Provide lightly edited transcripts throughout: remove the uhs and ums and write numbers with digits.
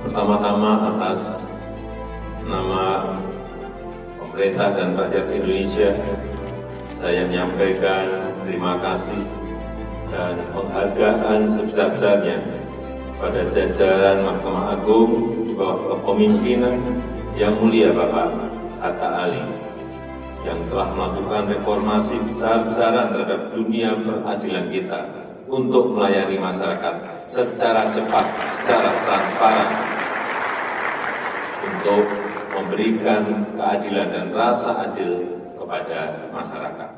Pertama-tama atas nama pemerintah dan rakyat Indonesia, saya menyampaikan terima kasih dan penghargaan sebesar-besarnya pada jajaran Mahkamah Agung di bawah kepemimpinan Yang Mulia Bapak Hatta Ali yang telah melakukan reformasi besar-besaran terhadap dunia peradilan kita untuk melayani masyarakat secara cepat, secara transparan, untuk memberikan keadilan dan rasa adil kepada masyarakat.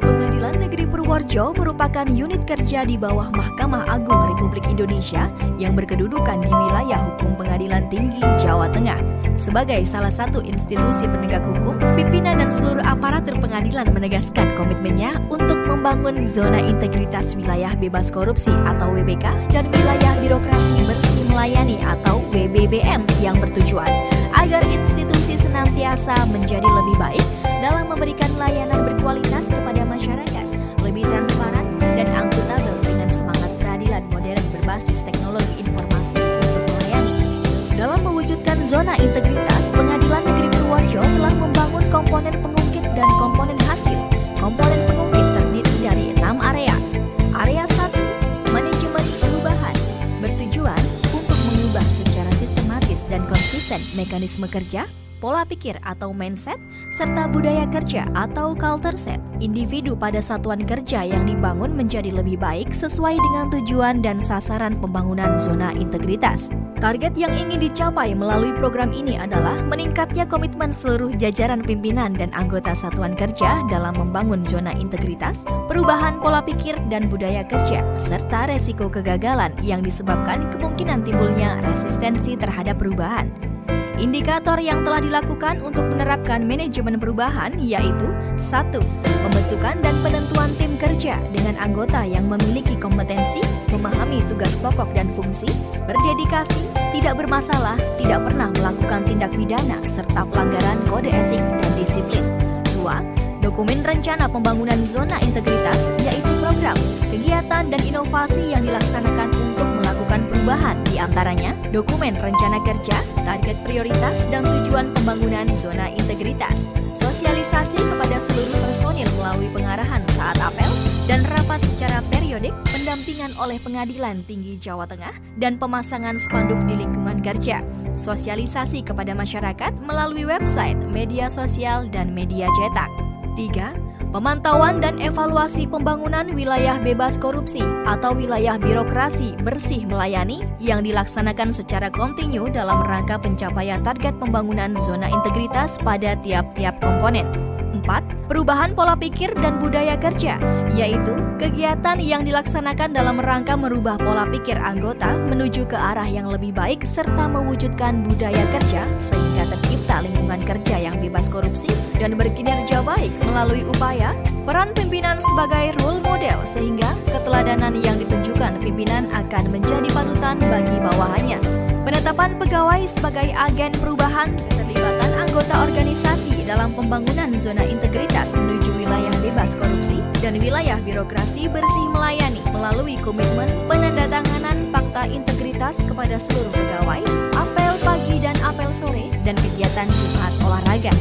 Pengadilan Negeri Purworejo merupakan unit kerja di bawah Mahkamah Agung Republik Indonesia yang berkedudukan di wilayah hukum Pengadilan Tinggi Jawa Tengah. Sebagai salah satu institusi penegak hukum, pimpinan dan seluruh aparatur pengadilan menegaskan komitmennya untuk membangun zona integritas wilayah bebas korupsi atau WBK dan wilayah birokrasi bersih melayani atau WBBM yang bertujuan agar institusi senantiasa menjadi lebih baik dalam memberikan layanan berkualitas kepada masyarakat, lebih transparan dan akuntabel dengan semangat peradilan modern berbasis teknologi informasi untuk melayani. Dalam mewujudkan zona integritas, Pengadilan Negeri Purworejo telah membangun komponen pengungkit dan komponen hasil. Komponen pengungkit terdiri dari 6 area. Area 1, manajemen perubahan, bertujuan untuk mengubah secara sistematis dan konsisten mekanisme kerja, pola pikir atau mindset, serta budaya kerja atau culture set individu pada satuan kerja yang dibangun menjadi lebih baik sesuai dengan tujuan dan sasaran pembangunan zona integritas. Target yang ingin dicapai melalui program ini adalah meningkatnya komitmen seluruh jajaran pimpinan dan anggota satuan kerja dalam membangun zona integritas, perubahan pola pikir dan budaya kerja, serta resiko kegagalan yang disebabkan kemungkinan timbulnya resistensi terhadap perubahan. Indikator yang telah dilakukan untuk menerapkan manajemen perubahan yaitu 1. Pembentukan dan penentuan tim kerja dengan anggota yang memiliki kompetensi, memahami tugas pokok dan fungsi, berdedikasi, tidak bermasalah, tidak pernah melakukan tindak pidana, serta pelanggaran kode etik dan disiplin. 2. Dokumen rencana pembangunan zona integritas yaitu program, kegiatan dan inovasi yang dilaksanakan untuk melakukan perubahan, di antaranya dokumen rencana kerja, target prioritas dan tujuan pembangunan zona integritas, sosialisasi kepada seluruh personil melalui pengarahan saat apel dan rapat secara periodik, pendampingan oleh Pengadilan Tinggi Jawa Tengah dan pemasangan spanduk di lingkungan kerja, sosialisasi kepada masyarakat melalui website, media sosial dan media cetak. 3. Pemantauan dan evaluasi pembangunan wilayah bebas korupsi atau wilayah birokrasi bersih melayani yang dilaksanakan secara kontinu dalam rangka pencapaian target pembangunan zona integritas pada tiap-tiap komponen. 4. Perubahan pola pikir dan budaya kerja, yaitu kegiatan yang dilaksanakan dalam rangka merubah pola pikir anggota menuju ke arah yang lebih baik serta mewujudkan budaya kerja sehingga tercipta lingkungan kerja yang bebas korupsi dan berkinerja baik melalui upaya peran pimpinan sebagai role model sehingga keteladanan yang ditunjukkan pimpinan akan menjadi panutan bagi bawahannya. Penetapan pegawai sebagai agen perubahan, keterlibatan anggota organisasi dalam pembangunan zona integritas menuju wilayah bebas korupsi dan wilayah birokrasi bersih melayani melalui komitmen penandatanganan fakta integritas kepada seluruh pegawai, apel pagi dan apel sore, dan kegiatan Jumat olahraga.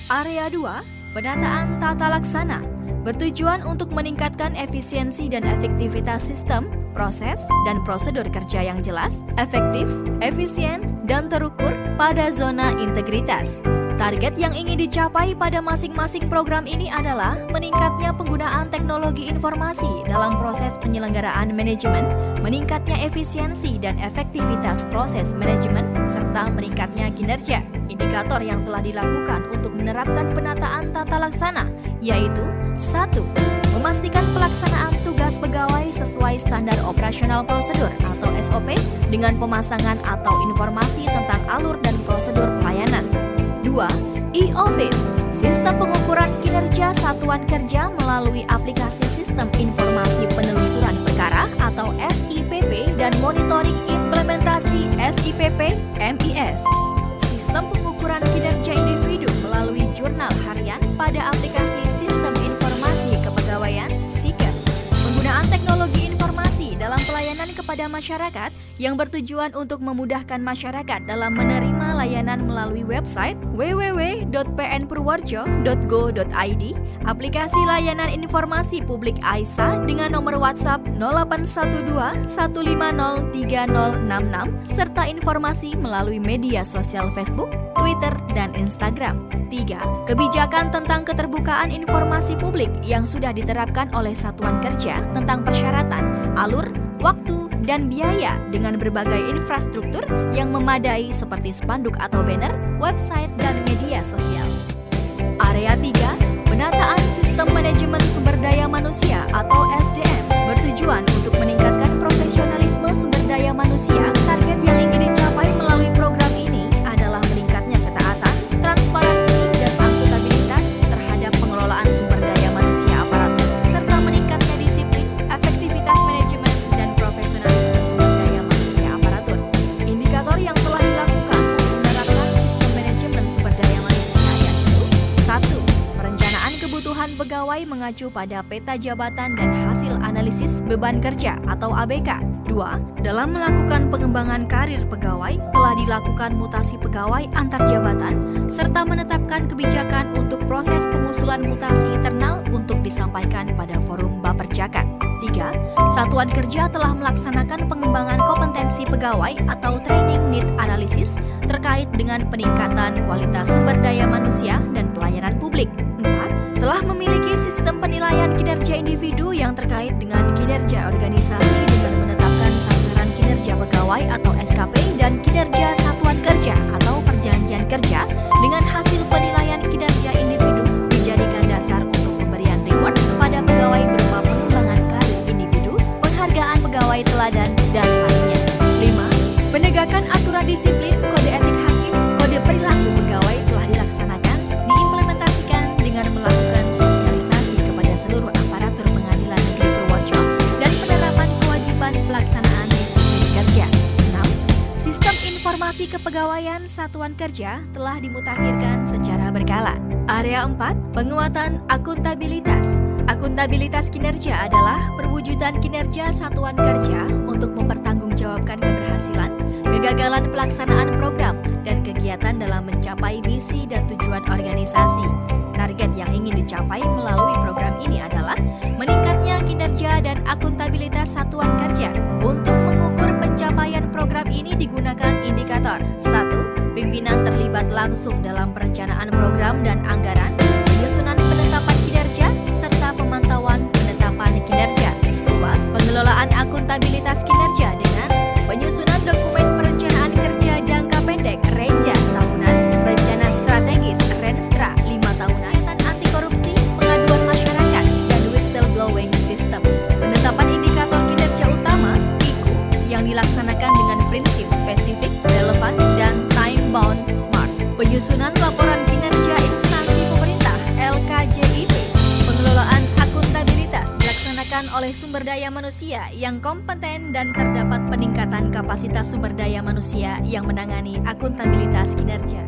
Area 2, penataan tata laksana, bertujuan untuk meningkatkan efisiensi dan efektivitas sistem, proses, dan prosedur kerja yang jelas, efektif, efisien, dan terukur pada zona integritas. Target yang ingin dicapai pada masing-masing program ini adalah meningkatnya penggunaan teknologi informasi dalam proses penyelenggaraan manajemen, meningkatnya efisiensi dan efektivitas proses manajemen, serta meningkatnya kinerja. Indikator yang telah dilakukan untuk menerapkan penataan tata laksana yaitu 1. Memastikan pelaksanaan tugas pegawai sesuai standar operasional prosedur atau SOP dengan pemasangan atau informasi tentang alur dan prosedur pelayanan. 2. E-Office, sistem pengukuran kinerja satuan kerja melalui aplikasi Sistem Informasi Penelusuran Perkara atau SIPP dan monitoring implementasi SIPP, kepada masyarakat yang bertujuan untuk memudahkan masyarakat dalam menerima layanan melalui website www.pnpurworejo.go.id, aplikasi layanan informasi publik AISA dengan nomor WhatsApp 0812 150 3066 serta informasi melalui media sosial Facebook, Twitter, dan Instagram. 3. Kebijakan tentang keterbukaan informasi publik yang sudah diterapkan oleh Satuan Kerja tentang persyaratan, alur, waktu, dan biaya dengan berbagai infrastruktur yang memadai seperti spanduk atau banner, website, dan media sosial. Area 3. Penataan Sistem Manajemen Sumber Daya Manusia atau SDM bertujuan untuk meningkatkan profesionalisme sumber daya manusia. Target yang ingin dicapai melalui program ini adalah meningkatnya ketaatan, transparansi, dan akuntabilitas terhadap pengelolaan sumber daya manusia aparatur, serta meningkatnya disiplin, efektivitas manajemen, dan profesionalisme sumber daya manusia aparatur. Indikator yang telah dilakukan untuk menerapkan sistem manajemen sumber daya manusia yaitu 1. Perencanaan kebutuhan pegawai mengacu pada peta jabatan dan hasil analisis beban kerja atau ABK. 2. Dalam melakukan pengembangan karir pegawai, telah dilakukan mutasi pegawai antar jabatan, serta menetapkan kebijakan untuk proses pengusulan mutasi internal untuk disampaikan pada forum Baperjakat. 3. Satuan Kerja telah melaksanakan pengembangan kompetensi pegawai atau training need analysis terkait dengan peningkatan kualitas sumber daya manusia dan pelayanan publik. 4. Telah memiliki sistem penilaian kinerja individu yang terkait dengan kinerja organisasi dengan menetapkan sasaran kinerja pegawai atau SKP dan kinerja Satuan Kerja atau perjanjian kerja dengan hasil penilaian kinerja individu dijadikan dasar untuk pemberian reward kepada pegawai berupa pengembangan karir individu, penghargaan pegawai teladan, dan lainnya. 5. Penegakan aturan disiplin, kode etik hakim, kode perilaku pegawai telah dilaksanakan, diimplementasikan dengan melakukan sosialisasi kepada seluruh aparatur Pengadilan Negeri Purworejo dan penerapan kewajiban pelaksanaan disiplin kerja. 6. Sistem informasi kepegawaian Satuan Kerja telah dimutakhirkan secara berkala. Area 4. Penguatan akuntabilitas. Akuntabilitas kinerja adalah perwujudan kinerja Satuan Kerja untuk mempertanggungjawabkan keberhasilan, kegagalan pelaksanaan program, dan kegiatan dalam mencapai misi dan tujuan organisasi. Target yang ingin dicapai melalui program ini adalah meningkatnya kinerja dan akuntabilitas Satuan Kerja. Untuk mengukur pencapaian program ini digunakan indikator 1. Pimpinan terlibat langsung dalam perencanaan program dan anggaran, penyusunan penetapan kinerja, serta pemantauan penetapan kinerja. 2. Pengelolaan akuntabilitas kinerja dengan penyusunan dokumen perencanaan kerja jangka pendek (RENJA) tahunan, rencana strategis (RENSTRA) 5 tahunan, dan anti korupsi, pengaduan masyarakat, dan whistleblowing system. Penetapan indikator kinerja utama (IKU) yang dilaksanakan dengan prinsip spesifik, relevan, dan time-bound smart. Penyusunan laporan kinerja instansi pemerintah (LKJIP). Pengelolaan akuntabilitas dilaksanakan oleh sumber daya manusia yang kompeten dan terdapat peningkatan kapasitas sumber daya manusia yang menangani akuntabilitas kinerja.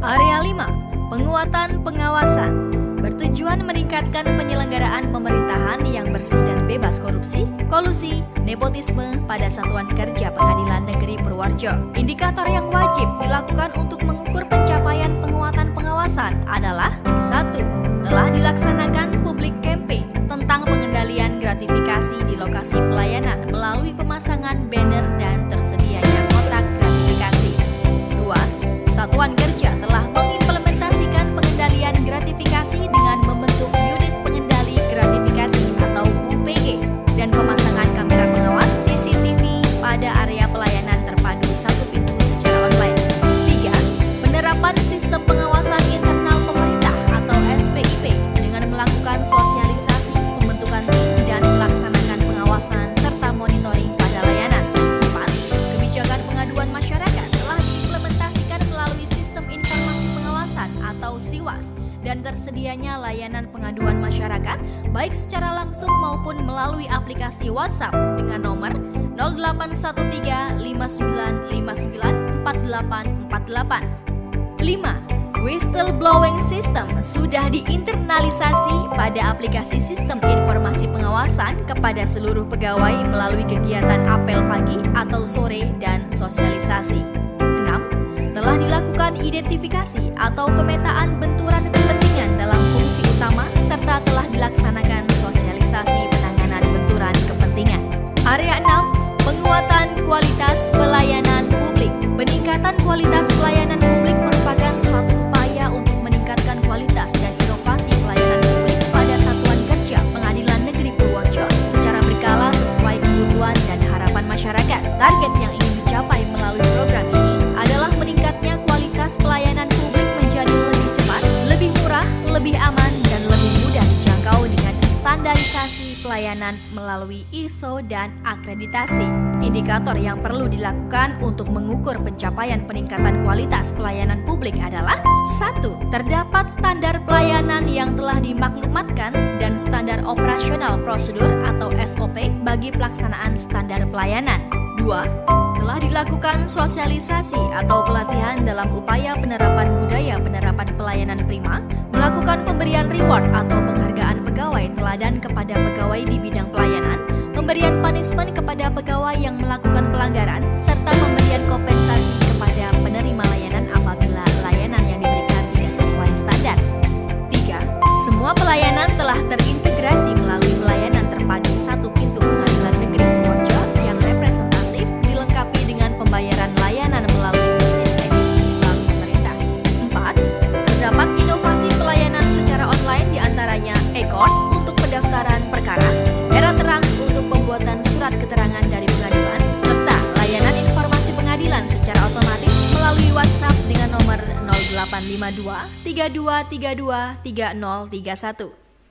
Area 5. Penguatan pengawasan bertujuan meningkatkan penyelenggaraan pemerintahan yang bersih dan bebas korupsi, kolusi, nepotisme pada Satuan Kerja Pengadilan Negeri Purworejo. Indikator yang wajib dilakukan untuk mengukur pencapaian penguatan pengawasan adalah 1. Telah dilaksanakan public campaign tentang pengendalian gratifikasi di lokasi pelayanan melalui pemasangan banner dan tersedianya kotak gratifikasi. 2. Satuan Kerja telah mengimplementasikan pengendalian gratifikasi dengan membentuk unit pengendali gratifikasi atau UPG dan pemasangan kamera pengawas CCTV pada area pelayanan terpadu satu pintu secara online. 3. Penerapan sistem pengawasan internal pemerintah atau SPIP dengan melakukan sosialisasi, pembentukan tim, dan melaksanakan pengawasan serta monitoring pada layanan. 4. Kebijakan pengaduan masyarakat telah diimplementasikan melalui sistem informasi pengawasan atau SIWAS dan tersedianya layanan pengaduan masyarakat baik secara langsung maupun melalui aplikasi WhatsApp dengan nomor 0813 5959 4848. 5. Whistleblowing system sudah diinternalisasi pada aplikasi sistem informasi pengawasan kepada seluruh pegawai melalui kegiatan apel pagi atau sore dan sosialisasi. 6. Telah dilakukan identifikasi atau pemetaan benturan kepentingan dalam fungsi utama serta telah dilaksanakan sosialisasi penanganan benturan kepentingan. Area 6. Penguatan kualitas pelayanan publik. Peningkatan kualitas pelayanan publik merupakan suatu upaya untuk meningkatkan kualitas dan inovasi pelayanan publik pada Satuan Kerja Pengadilan Negeri Purworejo secara berkala sesuai kebutuhan dan harapan masyarakat. Target yang ingin dicapai melalui program ini adalah meningkatnya kualitas pelayanan publik menjadi lebih cepat, lebih murah, lebih aman, dan lebih mudah dijangkau dengan standarisasi pelayanan melalui ISO dan akreditasi. Indikator yang perlu dilakukan untuk mengukur pencapaian peningkatan kualitas pelayanan publik adalah 1. Terdapat standar pelayanan yang telah dimaklumatkan dan standar operasional prosedur atau SOP bagi pelaksanaan standar pelayanan. 2. Telah dilakukan sosialisasi atau pelatihan dalam upaya penerapan budaya penerapan pelayanan prima, melakukan pemberian reward atau penghargaan pegawai teladan kepada pegawai di bidang pelayanan, pemberian punishment kepada pegawai yang melakukan pelanggaran, serta pemberian kompensasi kepada penerima layanan apabila layanan yang diberikan tidak sesuai standar. 3. Semua pelayanan telah terintegrasi melalui pelayanan terpadu satu pintu Pengadilan Negeri Purworejo yang representatif dilengkapi dengan pembayaran layanan melalui mesin edisi bank pemerintah. 4. Terdapat inovasi pelayanan secara online diantaranya e-court untuk pendaftaran perkara, era terang untuk pembuatan surat keterangan dari pengadilan, serta layanan informasi pengadilan secara otomatis melalui WhatsApp dengan nomor 0852 3232 3031.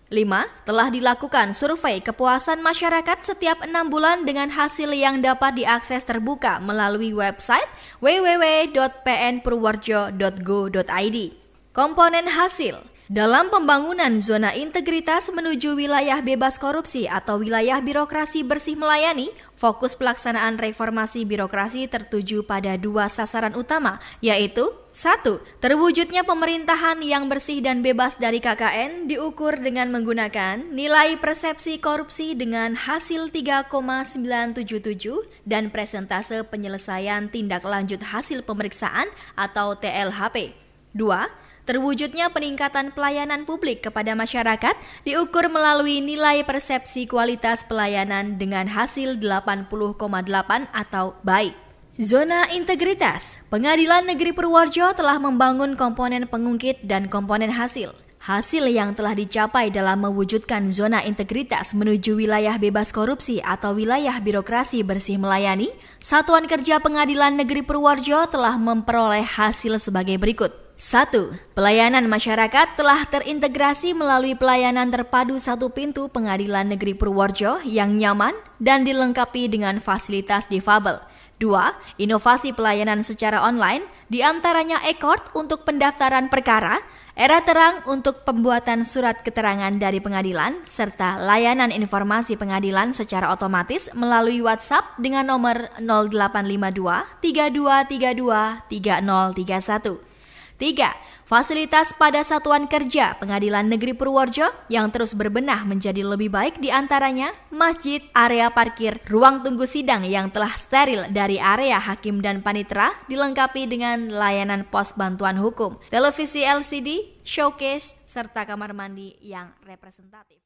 5. Telah dilakukan survei kepuasan masyarakat setiap 6 bulan dengan hasil yang dapat diakses terbuka melalui website www.pnpurworejo.go.id. Komponen hasil dalam pembangunan zona integritas menuju wilayah bebas korupsi atau wilayah birokrasi bersih melayani, fokus pelaksanaan reformasi birokrasi tertuju pada 2 sasaran utama, yaitu 1. Terwujudnya pemerintahan yang bersih dan bebas dari KKN diukur dengan menggunakan nilai persepsi korupsi dengan hasil 3,977 dan presentase penyelesaian tindak lanjut hasil pemeriksaan atau TLHP. 2. Terwujudnya peningkatan pelayanan publik kepada masyarakat diukur melalui nilai persepsi kualitas pelayanan dengan hasil 80,8 atau baik. Zona integritas. Pengadilan Negeri Purworejo telah membangun komponen pengungkit dan komponen hasil. Hasil yang telah dicapai dalam mewujudkan zona integritas menuju wilayah bebas korupsi atau wilayah birokrasi bersih melayani, Satuan Kerja Pengadilan Negeri Purworejo telah memperoleh hasil sebagai berikut. 1. Pelayanan masyarakat telah terintegrasi melalui pelayanan terpadu satu pintu Pengadilan Negeri Purworejo yang nyaman dan dilengkapi dengan fasilitas difabel. 2. Inovasi pelayanan secara online, diantaranya e-court untuk pendaftaran perkara, era terang untuk pembuatan surat keterangan dari pengadilan, serta layanan informasi pengadilan secara otomatis melalui WhatsApp dengan nomor 0852 3232 3031. 3. Fasilitas pada Satuan Kerja Pengadilan Negeri Purworejo yang terus berbenah menjadi lebih baik diantaranya masjid, area parkir, ruang tunggu sidang yang telah steril dari area hakim dan panitera dilengkapi dengan layanan pos bantuan hukum, televisi LCD, showcase, serta kamar mandi yang representatif.